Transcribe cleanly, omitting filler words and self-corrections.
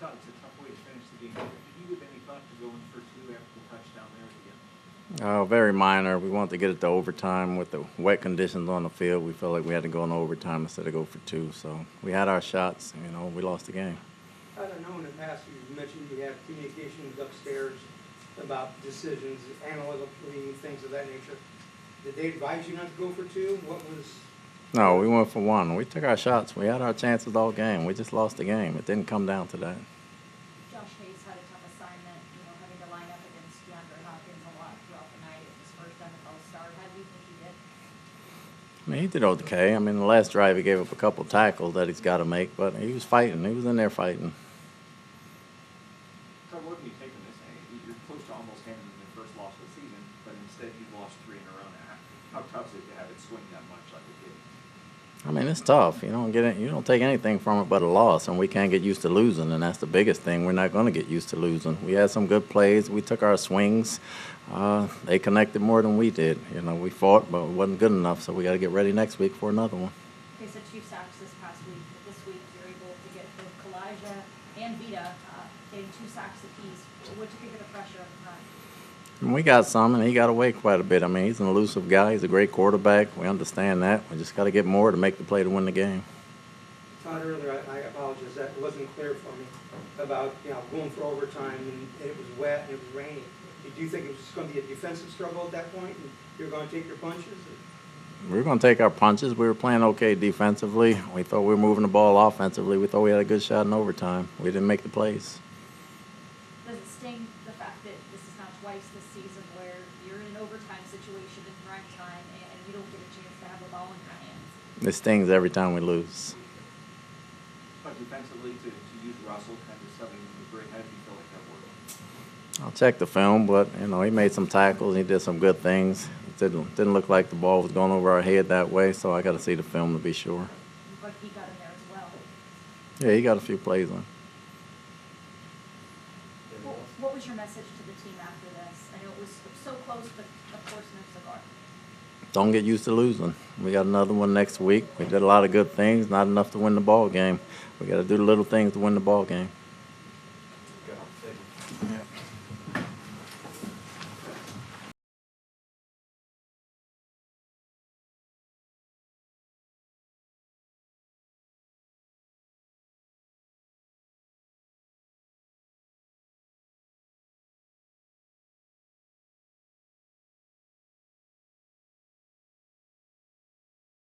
thought it's a tough way to finish the game. Did you give any thought to going for two after the touchdown there at the end? Very minor. We wanted to get it to overtime with the wet conditions on the field. We felt like we had to go into overtime instead of go for two. So we had our shots. You know, we lost the game. I don't know, in the past you mentioned you have communications upstairs about decisions, analytically, things of that nature. Did they advise you not to go for two? What was... No, we went for one. We took our shots. We had our chances all game. We just lost the game. It didn't come down to that. Josh Hayes had a tough assignment, having to line up against DeAndre Hopkins a lot throughout the night. It was his first NFL start. How do you think he did? I mean, he did okay. I mean, the last drive he gave up a couple tackles that he's got to make, but he was fighting. He was in there fighting. Todd, what have you taken this? You're close to almost handing them their first loss of the season, but instead you lost 3 in a row now. How tough is it to have it swing that much like it did? I mean, it's tough. You don't take anything from it but a loss, and we can't get used to losing, and that's the biggest thing. We're not going to get used to losing. We had some good plays. We took our swings. They connected more than we did. We fought, but it wasn't good enough, so we got to get ready next week for another one. They said 2 sacks this past week, but this week you're able to get both Kalijah and Vita getting 2 sacks apiece. What do you think of the pressure up front? And we got some, and he got away quite a bit. I mean, he's an elusive guy. He's a great quarterback. We understand that. We just got to get more to make the play to win the game. Todd, earlier, I apologize, that wasn't clear for me about going for overtime, and it was wet and it was raining. Did you think it was just going to be a defensive struggle at that point, and you're going to take your punches? We were going to take our punches. We were playing okay defensively. We thought we were moving the ball offensively. We thought we had a good shot in overtime. We didn't make the plays. Does it sting the fact that this is now twice this season where you're in an overtime situation in prime time and you don't get a chance to have the ball in your hands? It stings every time we lose. But defensively, to use Russell kind of subbing the great, how do you feel like that worked? I'll check the film, but he made some tackles. He did some good things. It didn't look like the ball was going over our head that way, so I got to see the film to be sure. But he got in there as well. Yeah, he got a few plays on. What was your message to the team after this? I know it was so close, but of course no cigar. Don't get used to losing. We got another one next week. We did a lot of good things, not enough to win the ball game. We got to do the little things to win the ball game.